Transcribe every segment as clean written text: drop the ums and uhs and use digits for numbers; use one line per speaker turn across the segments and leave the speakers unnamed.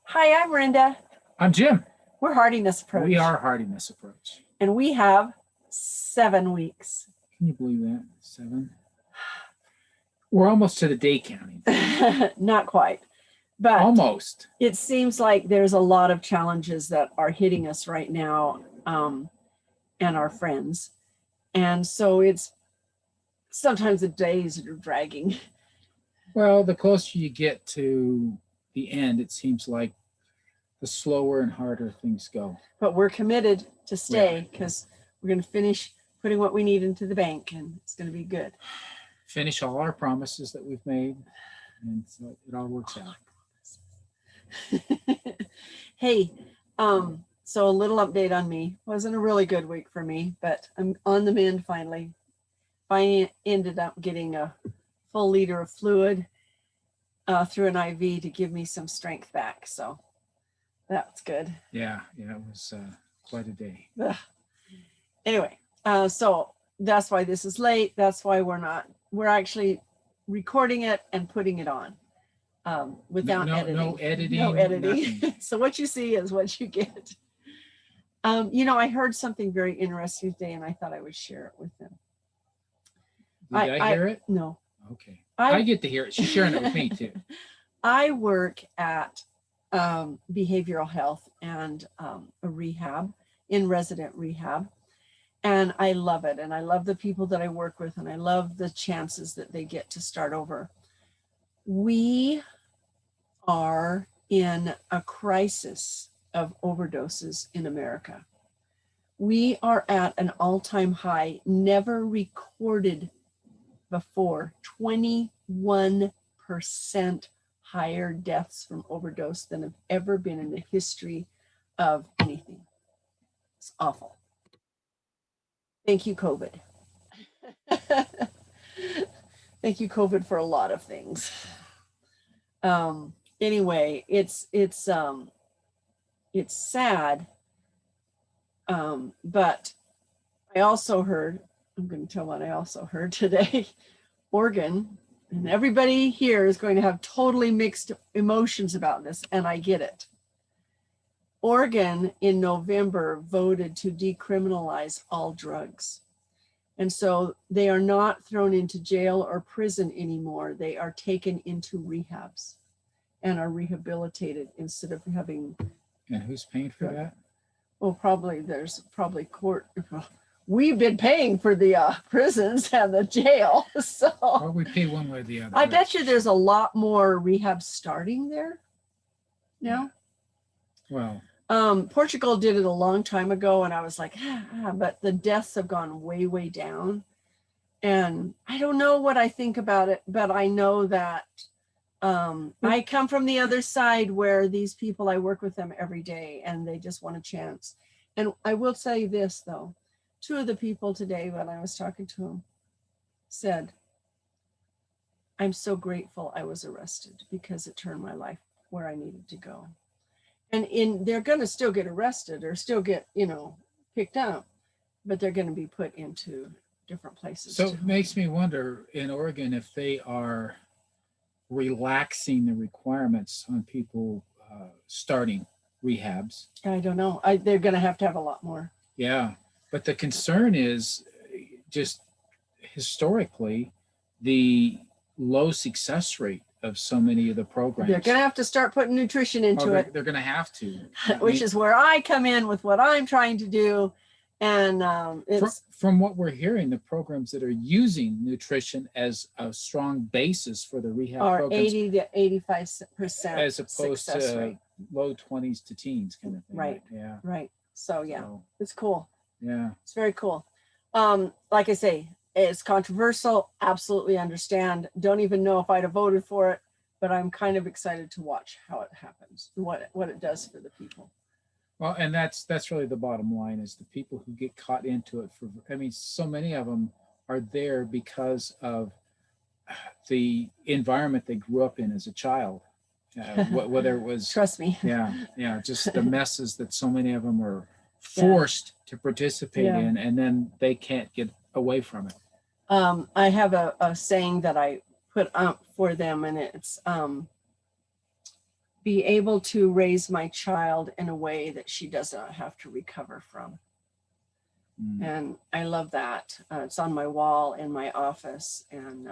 Hi, I'm Brenda.
I'm Jim.
We're Heartiness Approach.
We are Heartiness Approach.
And we have 7 weeks.
Can you believe that? 7? We're almost to the day counting.
Not quite, but
almost.
It seems like there's a lot of challenges that are hitting us right now, and our friends. And so it's sometimes the days are dragging.
Well, the closer you get to the end, it seems like the slower and harder things go.
But we're committed to stay because we're going to finish putting what we need into the bank, and it's going to be good.
Finish all our promises that we've made, and so it all works out.
Hey, so a little update on me. Wasn't a really good week for me, but I'm on the mend finally. I ended up getting a full liter of fluid through an IV to give me some strength back. So that's good.
Yeah, it was quite a day.
Anyway, so that's why this is late. That's why we're actually recording it and putting it on without editing.
No editing.
No editing. So what you see is what you get. I heard something very interesting today, and I thought I would share it with them.
Did I hear it?
No.
Okay. I get to hear it. She's sharing it with me too.
I work at behavioral health and a rehab, in resident rehab. And I love it. And I love the people that I work with, and I love the chances that they get to start over. We are in a crisis of overdoses in America. We are at an all-time high, never recorded before, 21% higher deaths from overdose than have ever been in the history of anything. It's awful. Thank you, COVID. Thank you, COVID, for a lot of things. Anyway, it's sad. But I also heard, I'm going to tell what I also heard today. Oregon, and everybody here is going to have totally mixed emotions about this, and I get it. Oregon in November voted to decriminalize all drugs. And so they are not thrown into jail or prison anymore. They are taken into rehabs and are rehabilitated instead of having.
And who's paying for that?
Well, there's probably court. We've been paying for the prisons and the jail. So
well, we pay one way or the other.
I bet you there's a lot more rehab starting there now.
Well,
Portugal did it a long time ago, and I was like, but the deaths have gone way, way down. And I don't know what I think about it, but I know that I come from the other side where these people, I work with them every day, and they just want a chance. And I will say this, though. 2 of the people today, when I was talking to them, said, I'm so grateful I was arrested because it turned my life where I needed to go. And they're going to still get arrested or still get, picked up, but they're going to be put into different places.
So it makes me wonder in Oregon if they are relaxing the requirements on people starting rehabs.
I don't know. They're going to have a lot more.
Yeah. But the concern is just historically the low success rate of so many of the programs.
They're going to have to start putting nutrition into it.
They're going to have to.
Which is where I come in with what I'm trying to do. And it's
from what we're hearing, the programs that are using nutrition as a strong basis for the rehab
are
programs
80 to 85%
as opposed to
rate.
Low 20s to teens kind of thing.
Right.
Yeah.
Right. So it's cool.
Yeah.
It's very cool. Like I say, it's controversial. Absolutely understand. Don't even know if I'd have voted for it, but I'm kind of excited to watch how it happens, what it does for the people.
Well, and that's really the bottom line is the people who get caught into it so many of them are there because of the environment they grew up in as a child, whether it was,
trust me.
Yeah. Just the messes that so many of them are forced to participate in, and then they can't get away from it.
I have a saying that I put up for them, and it's be able to raise my child in a way that she does not have to recover from. And I love that. It's on my wall in my office, and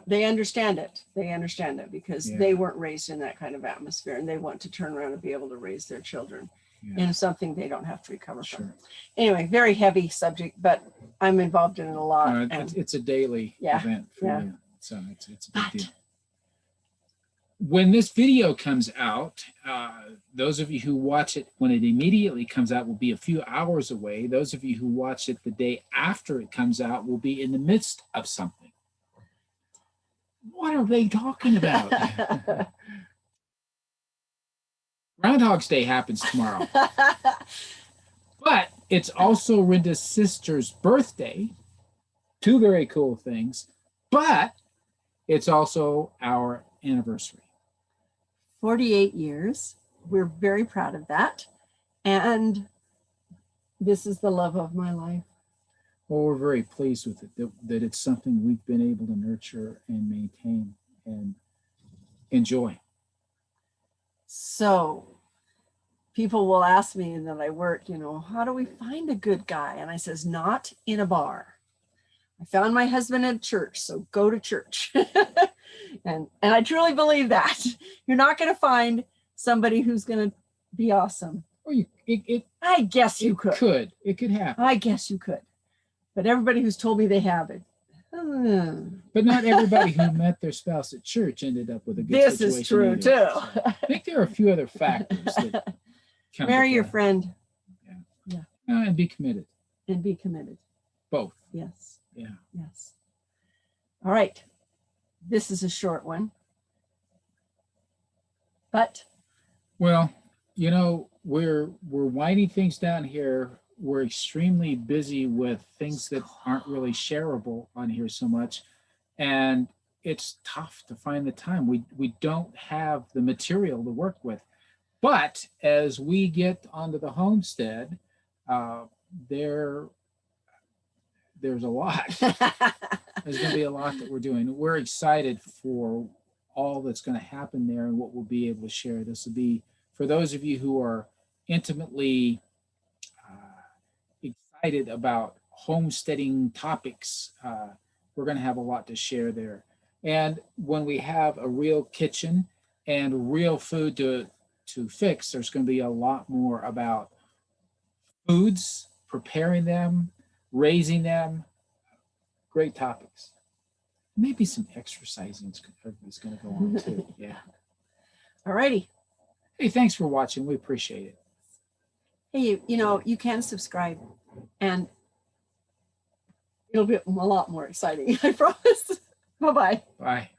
they understand it. They understand it because they weren't raised in that kind of atmosphere, and they want to turn around and be able to raise their children in something they don't have to recover from. Anyway, very heavy subject, but I'm involved in it a lot.
It's a daily event for you, so it's a big deal. When this video comes out, those of you who watch it when it immediately comes out will be a few hours away. Those of you who watch it the day after it comes out will be in the midst of something. What are they talking about? Groundhog's Day happens tomorrow. But it's also Rinda's sister's birthday. Two very cool things. But it's also our anniversary.
48 years. We're very proud of that. And this is the love of my life.
Well, we're very pleased with it, that it's something we've been able to nurture and maintain and enjoy.
So people will ask me that I work, how do we find a good guy? And I says, not in a bar. I found my husband at church, so go to church. And I truly believe that. You're not going to find somebody who's going to be awesome.
Well,
I guess you could.
It could happen.
I guess you could. But everybody who's told me they have it.
But not everybody who met their spouse at church ended up with a good situation.
This is true,
either.
too.
So I think there are a few other factors that
marry your friend.
Yeah. And be committed.
And be committed.
Both.
Yes.
Yeah.
Yes. All right. This is a short one. But
well, we're winding things down here. We're extremely busy with things that aren't really shareable on here so much. And it's tough to find the time. We don't have the material to work with. But as we get onto the homestead, there's a lot. There's going to be a lot that we're doing. We're excited for all that's going to happen there and what we'll be able to share. This will be, for those of you who are intimately excited about homesteading topics, we're going to have a lot to share there. And when we have a real kitchen and real food to fix, there's going to be a lot more about foods, preparing them, raising them. Great topics. Maybe some exercising is going to go on too. Yeah.
All righty.
Hey, thanks for watching. We appreciate it.
Hey, you can subscribe and it'll be a lot more exciting. I promise. Bye-bye.
Bye.